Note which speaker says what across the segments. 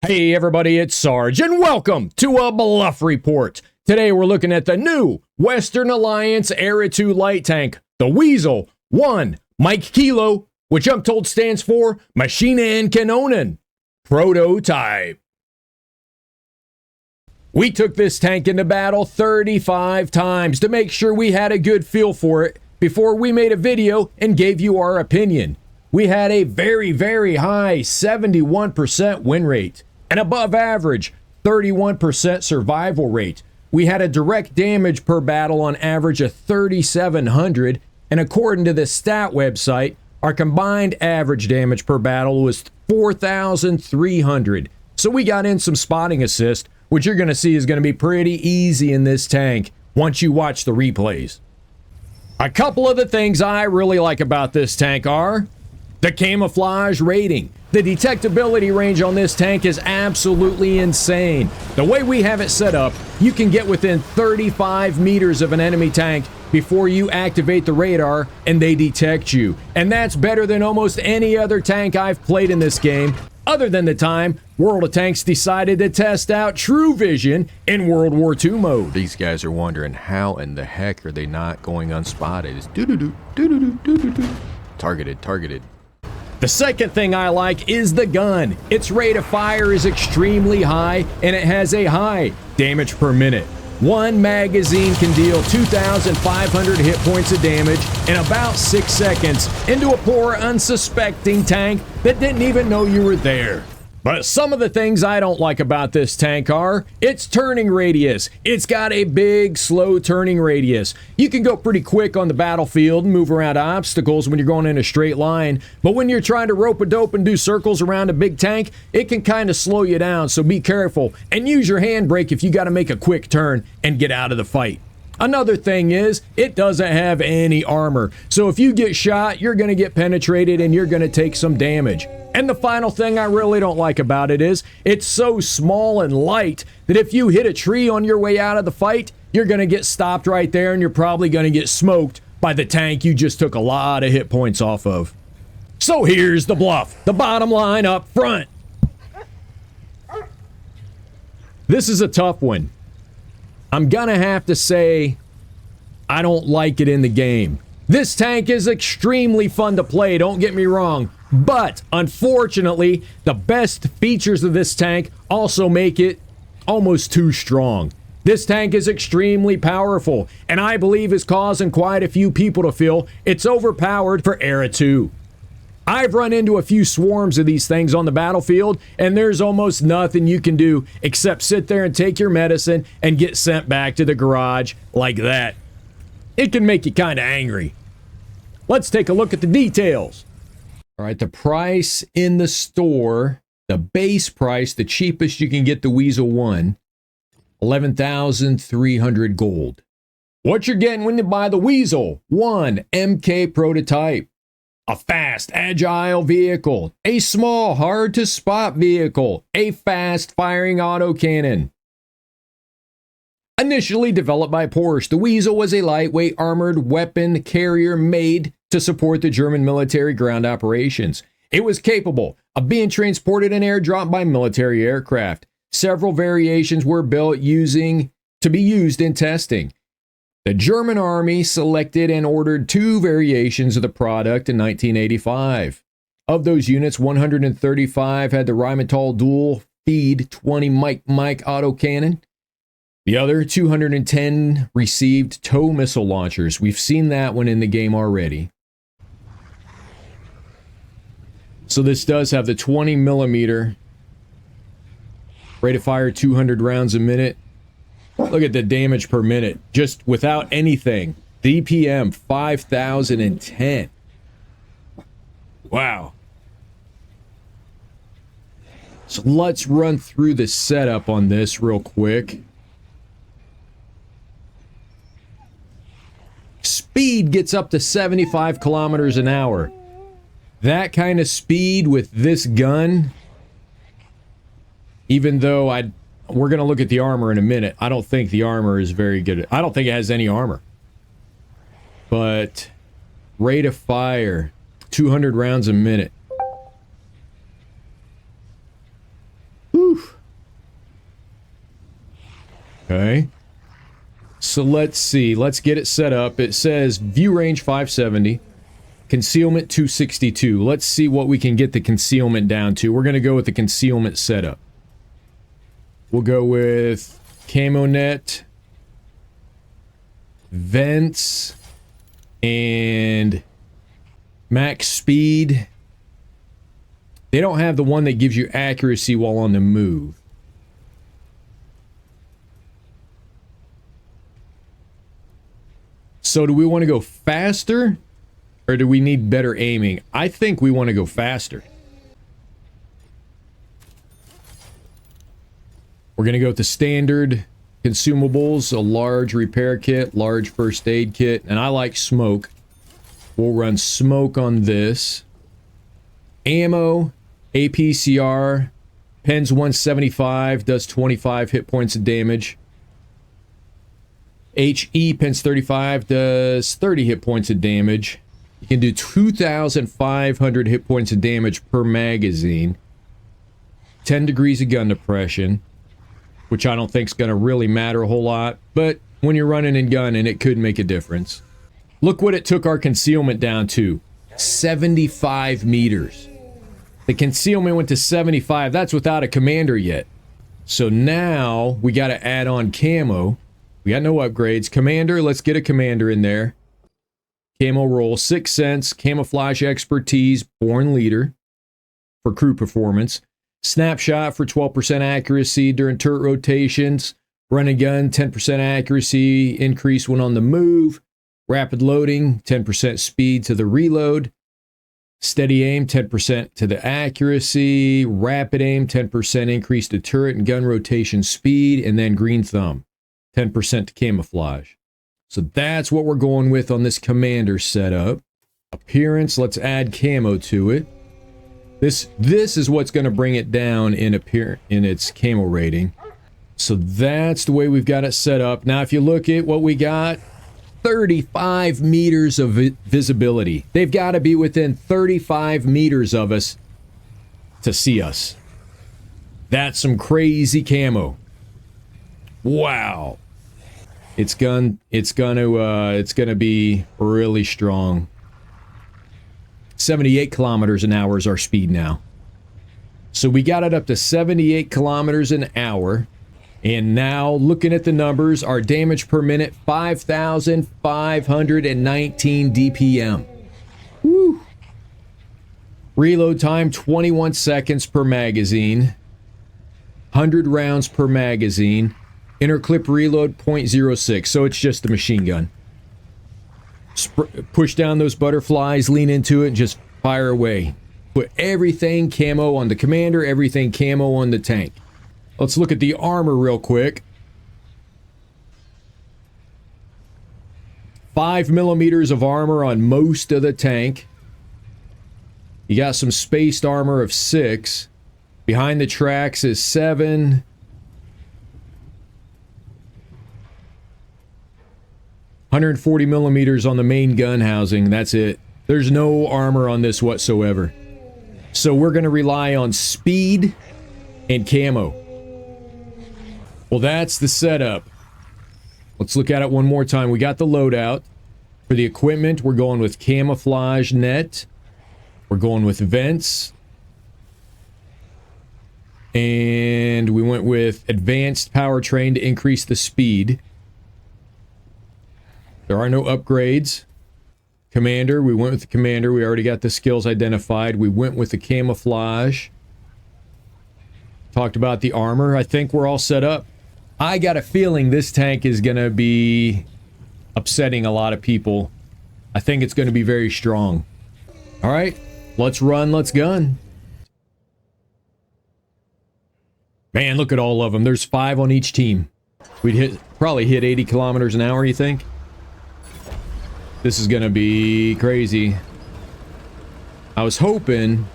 Speaker 1: Hey everybody, it's Sarge, and welcome to a BLUF report. Today we're looking at the new Western Alliance Era 2 light tank, the Wiesel 1 Mike Kilo, which I'm told stands for Maschinen Kanonen Prototype. We took this tank into battle 35 times to make sure we had a good feel for it before we made a video and gave you our opinion. We had a very high 71% win rate, an above average 31% survival rate. We had a direct damage per battle on average of 3,700, and according to the stat website, our combined average damage per battle was 4,300. So we got in some spotting assist, which you're going to see is going to be pretty easy in this tank once you watch the replays. A couple of the things I really like about this tank are the camouflage rating. The detectability range on this tank is absolutely insane. The way we have it set up, you can get within 35 meters of an enemy tank before you activate the radar and they detect you. And that's better than almost any other tank I've played in this game, other than the time World of Tanks decided to test out True Vision in World War II mode.
Speaker 2: These guys are wondering how in the heck are they not going unspotted? It's doo-doo-doo. Targeted.
Speaker 1: The second thing I like is the gun. Its rate of fire is extremely high, and it has a high damage per minute. One magazine can deal 2,500 hit points of damage in about 6 seconds into a poor unsuspecting tank that didn't even know you were there. But some of the things I don't like about this tank are its turning radius. It's got a big, slow turning radius. You can go pretty quick on the battlefield and move around obstacles when you're going in a straight line, but when you're trying to rope-a-dope and do circles around a big tank, it can kind of slow you down, so be careful and use your handbrake if you got to make a quick turn and get out of the fight. Another thing is, it doesn't have any armor, so if you get shot, you're going to get penetrated and you're going to take some damage. And the final thing I really don't like about it is, it's so small and light that if you hit a tree on your way out of the fight, you're going to get stopped right there and you're probably going to get smoked by the tank you just took a lot of hit points off of. So here's the BLUF, the bottom line up front. This is a tough one. I'm gonna have to say I don't like it in the game. This tank is extremely fun to play, don't get me wrong, but unfortunately, the best features of this tank also make it almost too strong. This tank is extremely powerful, and I believe is causing quite a few people to feel it's overpowered for Era 2. I've run into a few swarms of these things on the battlefield, and there's almost nothing you can do except sit there and take your medicine and get sent back to the garage like that. It can make you kind of angry. Let's take a look at the details. All right, the price in the store, the base price, the cheapest you can get the Wiesel 1, 11,300 gold. What you're getting when you buy the Wiesel 1 MK prototype. A fast, agile vehicle, a small, hard-to-spot vehicle, a fast-firing autocannon. Initially developed by Porsche, the Wiesel was a lightweight armored weapon carrier made to support the German military ground operations. It was capable of being transported and airdropped by military aircraft. Several variations were built to be used in testing. The German army selected and ordered 2 variations of the product in 1985. Of those units, 135 had the Rheinmetall dual feed 20 Mike autocannon. The other 210 received tow missile launchers. We've seen that one in the game already. So this does have the 20 millimeter rate of fire, 200 rounds a minute. Look at the damage per minute, just without anything. DPM 5,010. Wow. So let's run through the setup on this real quick. Speed gets up to 75 kilometers an hour. That kind of speed with this gun, even though we're going to look at the armor in a minute. I don't think the armor is very good. I don't think it has any armor. But rate of fire, 200 rounds a minute. Woo. Whew. Okay. So let's see. Let's get it set up. It says view range 570. Concealment 262. Let's see what we can get the concealment down to. We're going to go with the concealment setup. We'll go with camo net, vents, and max speed. They don't have the one that gives you accuracy while on the move. So do we want to go faster, or do we need better aiming? I think we want to go faster. We're going to go with the standard consumables, a large repair kit, large first aid kit, and I like smoke. We'll run smoke on this. Ammo, APCR, pens 175, does 25 hit points of damage. HE pens 35, does 30 hit points of damage. You can do 2,500 hit points of damage per magazine. 10 degrees of gun depression, which I don't think is going to really matter a whole lot, but when you're running and gunning, it could make a difference. Look what it took our concealment down to. 75 meters. The concealment went to 75. That's without a commander yet. So now we got to add on camo. We got no upgrades. Commander, let's get a commander in there. Camo roll, 6 cents. Camouflage Expertise, Born Leader for crew performance. Snapshot for 12% accuracy during turret rotations. Run and gun, 10% accuracy increase when on the move. Rapid loading, 10% speed to the reload. Steady aim, 10% to the accuracy. Rapid aim, 10% increase to turret and gun rotation speed. And then green thumb, 10% to camouflage. So that's what we're going with on this commander setup. Appearance, let's add camo to it. This is what's going to bring it down in its camo rating. So that's the way we've got it set up. Now, if you look at what we got, 35 meters of visibility. They've got to be within 35 meters of us to see us. That's some crazy camo. Wow. It's gonna be really strong. 78 kilometers an hour is our speed now. So we got it up to 78 kilometers an hour. And now, looking at the numbers, our damage per minute, 5,519 DPM. Woo! Reload time, 21 seconds per magazine. 100 rounds per magazine. Interclip reload, 0.06. So it's just a machine gun. Push down those butterflies, lean into it, and just fire away. Put everything camo on the commander, everything camo on the tank. Let's look at the armor real quick. 5 millimeters of armor on most of the tank. You got some spaced armor of 6. Behind the tracks is 7. 140 millimeters on the main gun housing. That's it. There's no armor on this whatsoever. So we're going to rely on speed and camo. Well, that's the setup. Let's look at it one more time. We got the loadout. For the equipment, we're going with camouflage net. We're going with vents. And we went with advanced powertrain to increase the speed. There are no upgrades. Commander, we went with the commander. We already got the skills identified. We went with the camouflage. Talked about the armor. I think we're all set up. I got a feeling this tank is going to be upsetting a lot of people. I think it's going to be very strong. All right, let's run, let's gun. Man, look at all of them. There's 5 on each team. We'd probably hit 80 kilometers an hour, you think? This is going to be crazy. I was hoping,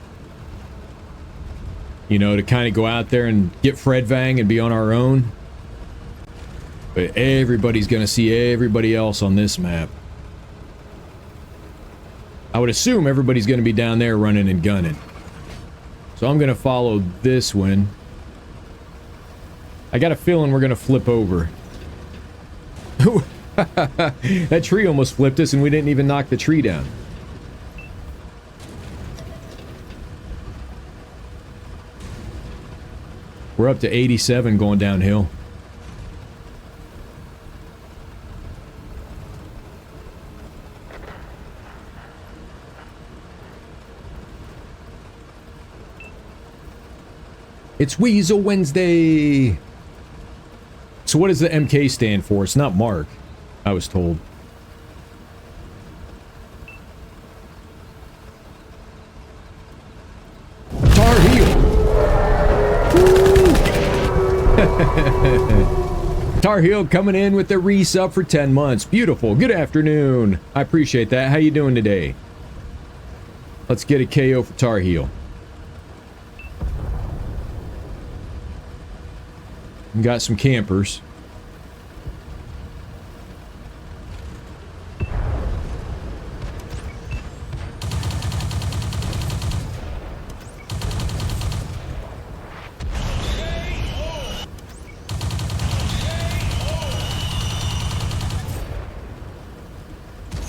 Speaker 1: you know, to kind of go out there and get Fred Vang and be on our own. But everybody's going to see everybody else on this map. I would assume everybody's going to be down there running and gunning. So I'm going to follow this one. I got a feeling we're gonna flip over. That tree almost flipped us and we didn't even knock the tree down. We're up to 87 going downhill. It's Wiesel Wednesday! So what does the MK stand for? It's not Mark, I was told. Tar Heel! Tar Heel coming in with the resub for 10 months. Beautiful. Good afternoon. I appreciate that. How you doing today? Let's get a KO for Tar Heel. We got some campers.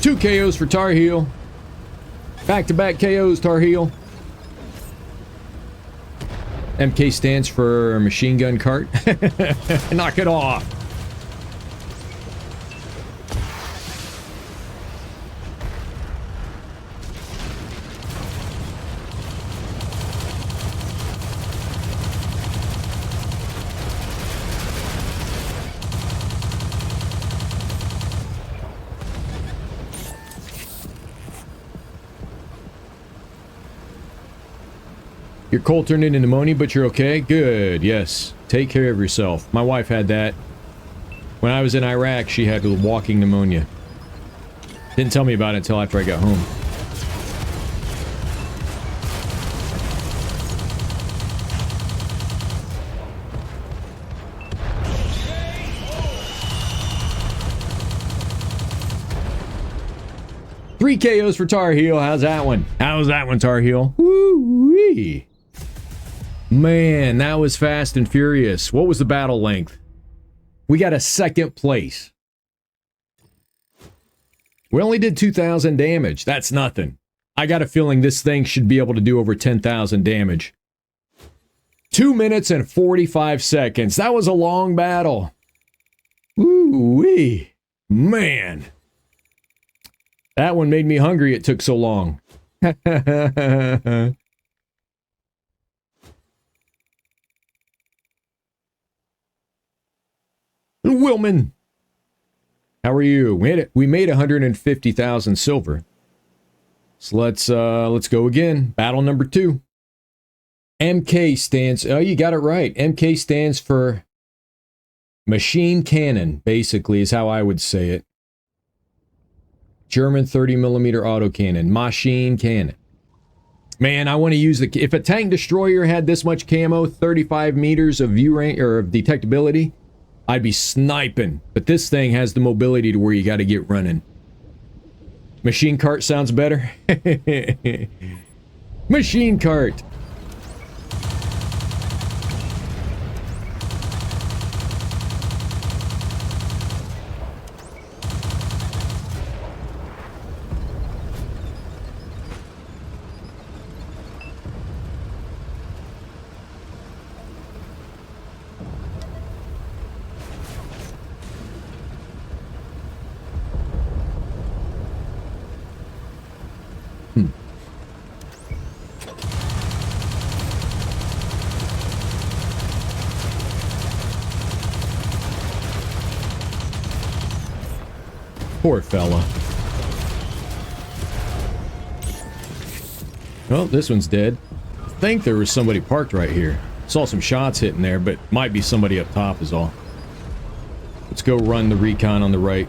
Speaker 1: Two KOs for Tar Heel. Back-to-back KOs, Tar Heel. MK stands for machine gun cart. Knock it off. Your cold turned into pneumonia, but you're okay? Good, yes. Take care of yourself. My wife had that. When I was in Iraq, she had walking pneumonia. Didn't tell me about it until after I got home. Three KOs for Tar Heel. How's that one? How's that one, Tar Heel? Woo-wee. Man, that was fast and furious. What was the battle length? We got a second place. We only did 2,000 damage. That's nothing. I got a feeling this thing should be able to do over 10,000 damage. 2 minutes and 45 seconds. That was a long battle. Woo-wee. Man. That one made me hungry. It took so long. Wilman, how are you? We made 150,000 silver. So let's go again. Battle number 2. MK stands. Oh, you got it right. MK stands for machine cannon. Basically, is how I would say it. German 30mm autocannon. Machine cannon. Man, I want to use the... If a tank destroyer had this much camo, 35 meters of view range or of detectability, I'd be sniping. But this thing has the mobility to where you got to get running. Machine cart sounds better. Machine cart. Poor fella. Well, this one's dead. I think there was somebody parked right here. Saw some shots hitting there, but might be somebody up top is all. Let's go run the recon on the right.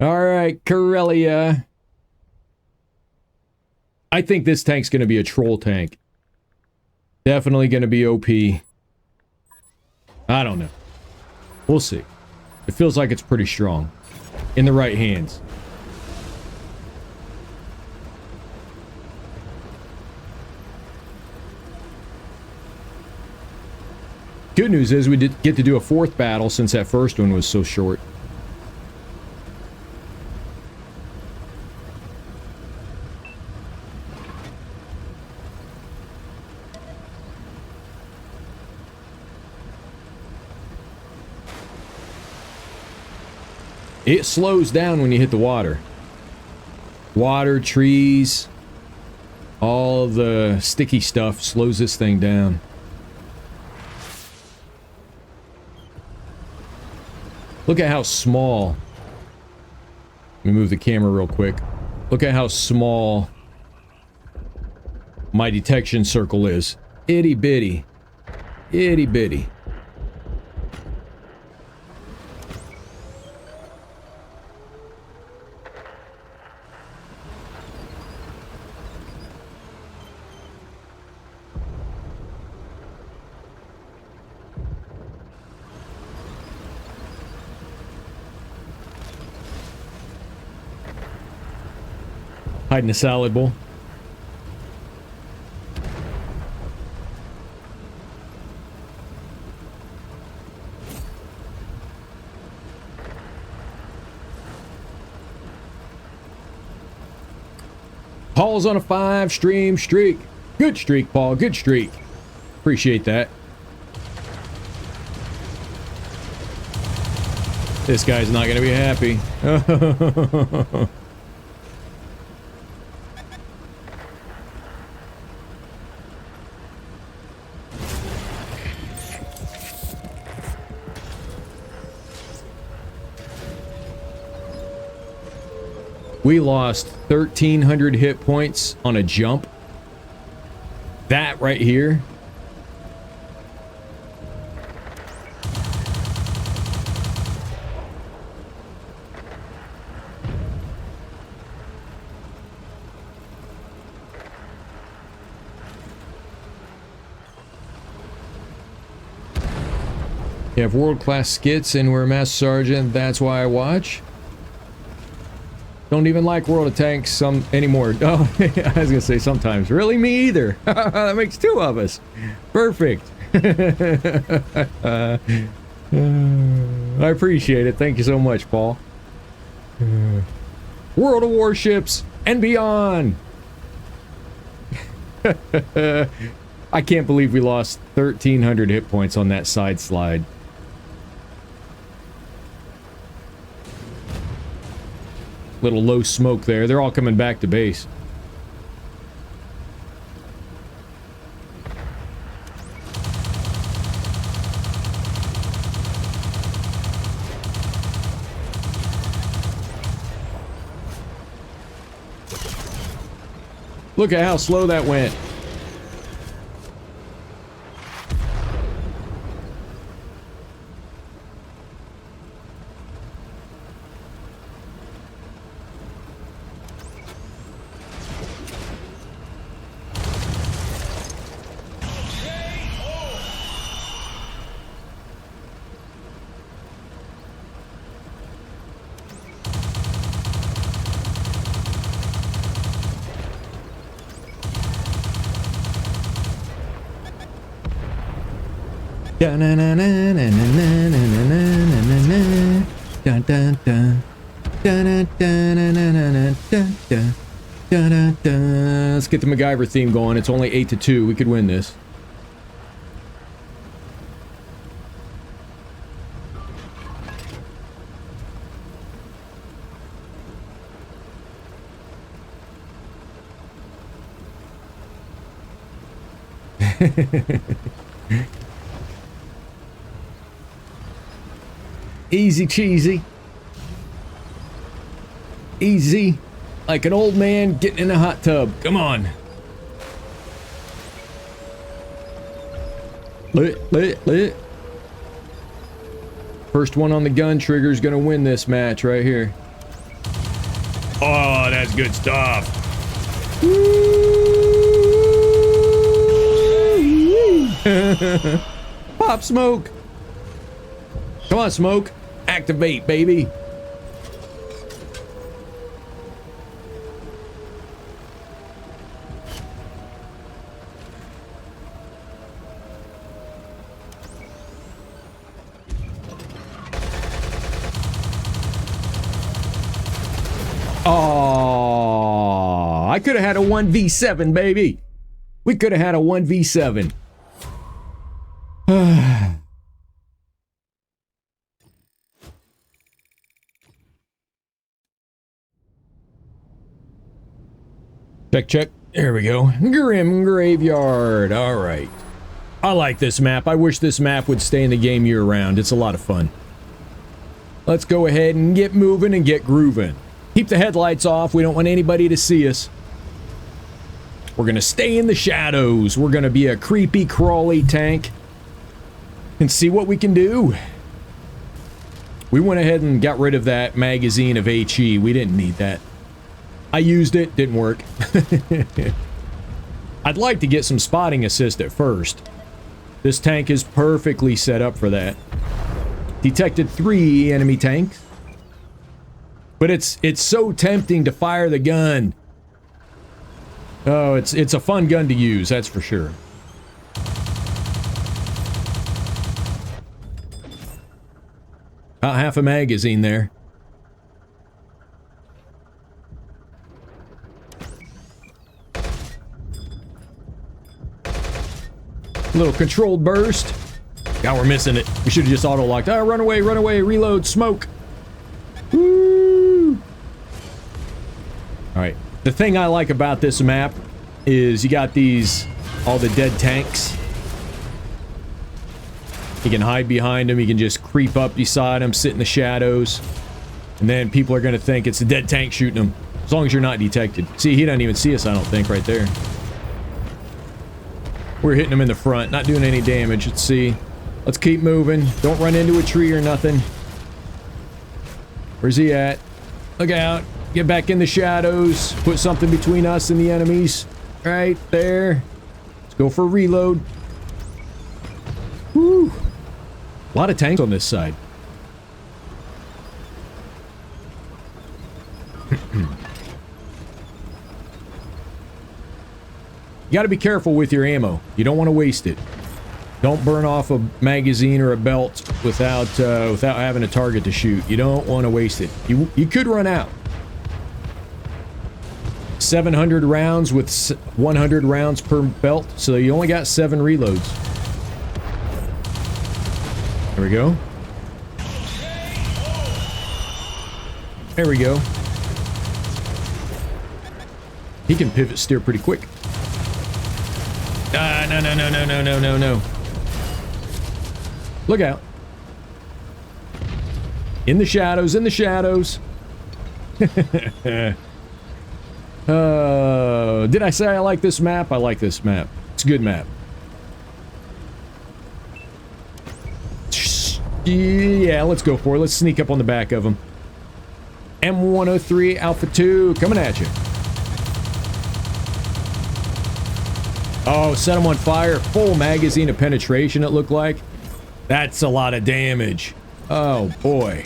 Speaker 1: All right, Corellia. I think this tank's going to be a troll tank. Definitely going to be OP. I don't know. We'll see. It feels like it's pretty strong. In the right hands. Good news is we did get to do a 4th battle since that first one was so short. It slows down when you hit the water. Water, trees, all the sticky stuff slows this thing down. Look at how small. Let me move the camera real quick. Look at how small my detection circle is. Itty bitty. Itty bitty. Hiding a salad bowl. Paul's on a 5-stream streak. Good streak, Paul. Good streak. Appreciate that. This guy's not going to be happy. We lost 1,300 hit points on a jump. That right here. You have world-class skits and we're a master sergeant, that's why I watch. Don't even like World of Tanks anymore. Oh, I was gonna say sometimes. Really, me either. That makes 2 of us. Perfect. I appreciate it. Thank you so much, Paul. World of Warships and beyond. I can't believe we lost 1,300 hit points on that side slide. Little low smoke there. They're all coming back to base. Look at how slow that went. Let's get the MacGyver theme going. It's only 8-2. We could win this. Easy cheesy. Easy. Like an old man getting in a hot tub. Come on. Lit. First one on the gun trigger is going to win this match right here. Oh, that's good stuff. Pop smoke. Come on, smoke. Activate, baby. Oh, I could have had a 1v7, baby. We could have had a 1v7. Check, check. There we go. Grim Graveyard. All right. I like this map. I wish this map would stay in the game year-round. It's a lot of fun. Let's go ahead and get moving and get grooving. Keep the headlights off. We don't want anybody to see us. We're going to stay in the shadows. We're going to be a creepy, crawly tank and see what we can do. We went ahead and got rid of that magazine of HE. We didn't need that. I used it. Didn't work. I'd like to get some spotting assist at first. This tank is perfectly set up for that. Detected 3 enemy tanks. But it's so tempting to fire the gun. Oh, it's a fun gun to use, that's for sure. About half a magazine there. Little controlled burst. God, we're missing it. We should have just auto-locked. Oh, run away, reload, smoke. Woo! Alright. The thing I like about this map is you got all the dead tanks. You can hide behind them, you can just creep up beside them, sit in the shadows. And then people are going to think it's a dead tank shooting them. As long as you're not detected. See, he doesn't even see us, I don't think, right there. We're hitting him in the front, not doing any damage. Let's see. Let's keep moving. Don't run into a tree or nothing. Where's he at? Look out. Get back in the shadows. Put something between us and the enemies. Right there. Let's go for a reload. Woo. A lot of tanks on this side. You gotta be careful with your ammo. You don't want to waste it. Don't burn off a magazine or a belt without having a target to shoot. You don't want to waste it. You could run out. 700 rounds with 100 rounds per belt, so you only got 7 reloads. There we go. There we go. He can pivot steer pretty quick. No. Look out. In the shadows, in the shadows. Did I say I like this map? I like this map. It's a good map. Yeah, let's go for it. Let's sneak up on the back of him. M103 Alpha 2 coming at you. Oh, set him on fire. Full magazine of penetration, it looked like. That's a lot of damage. Oh, boy.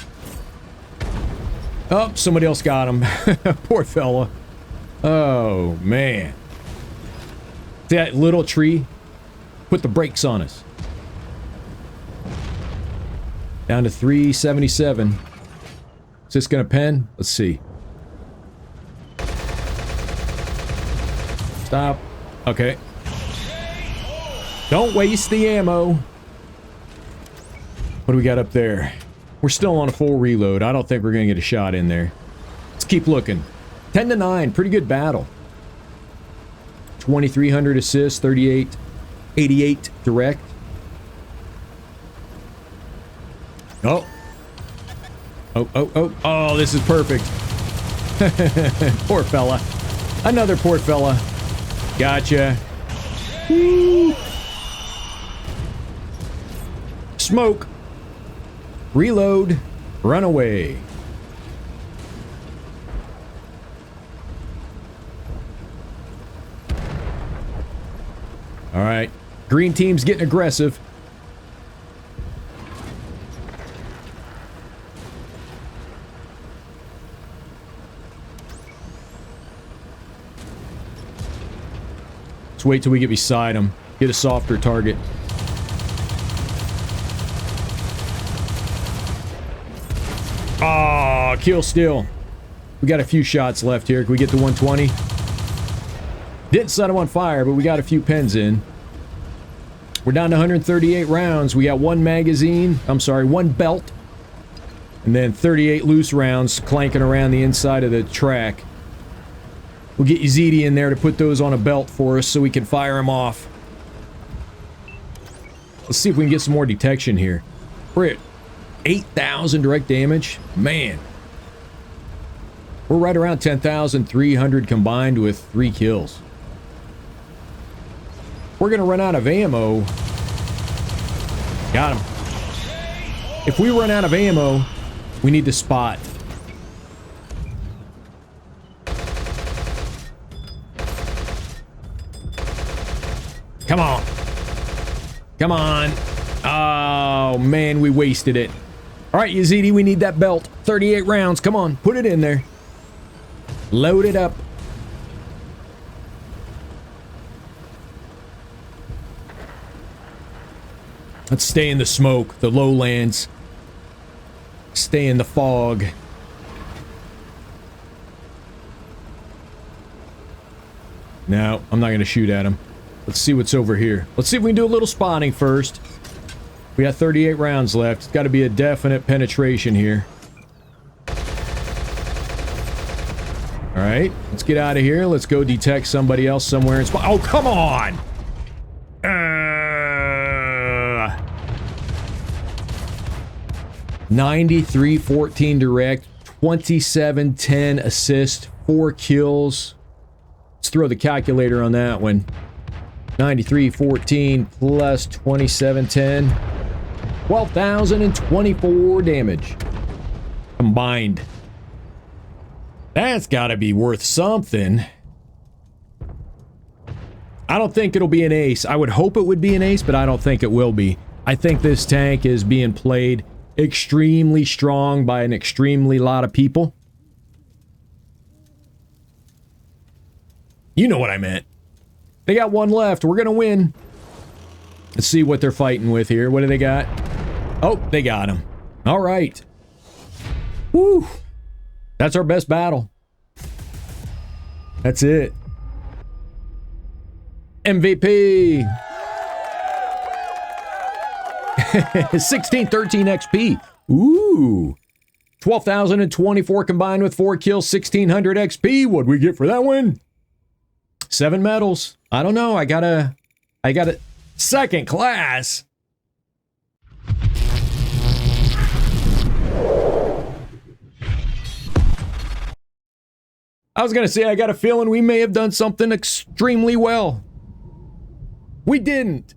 Speaker 1: Oh, somebody else got him. Poor fella. Oh, man. See that little tree? Put the brakes on us. Down to 377. Is this gonna pen? Let's see. Stop. Okay. Don't waste the ammo. What do we got up there? We're still on a full reload. I don't think we're gonna get a shot in there. Let's keep looking. 10 to 9. Pretty good battle. 2,300 assists, 88 direct. Oh. Oh, this is perfect. Poor fella. Another poor fella. Gotcha. Woo. Smoke. Reload. Run away. All right. Green team's getting aggressive. Let's wait till we get beside them. Get a softer target. Ah, kill still. We got a few shots left here. Can we get to 120? Didn't set them on fire, but we got a few pens in. We're down to 138 rounds. We got one magazine. I'm sorry, one belt. And then 38 loose rounds clanking around the inside of the track. We'll get Yazidi in there to put those on a belt for us so we can fire them off. Let's see if we can get some more detection here. We're at 8,000 direct damage. Man. We're right around 10,300 combined with 3 kills. We're going to run out of ammo. Got him. If we run out of ammo, we need to spot. Come on. Come on. Oh, man, we wasted it. All right, Yazidi, we need that belt. 38 rounds. Come on, put it in there. Load it up. Let's stay in the smoke, the lowlands. Stay in the fog. No, I'm not going to shoot at him. Let's see what's over here. Let's see if we can do a little spotting first. We got 38 rounds left. It's got to be a definite penetration here. All right, let's get out of here. Let's go detect somebody else somewhere. Oh, come on! 93-14 direct, 27-10 assist, 4 kills. Let's throw the calculator on that one. 93-14 plus 27-10. 12,024 damage. Combined. That's gotta be worth something. I don't think it'll be an ace. I would hope it would be an ace, but I don't think it will be. I think this tank is being played extremely strong by an extremely lot of people. You know what I meant. They got one left. We're gonna win. Let's see what they're fighting with here. What do they got? Oh, they got him. All right. Woo. That's our best battle. That's it. MVP. 1613 XP. Ooh. 12,024 combined with 4 kills, 1,600 XP. What'd we get for that one? 7 medals. I don't know. I got a second class. I was gonna say, I got a feeling we may have done something extremely well. We didn't.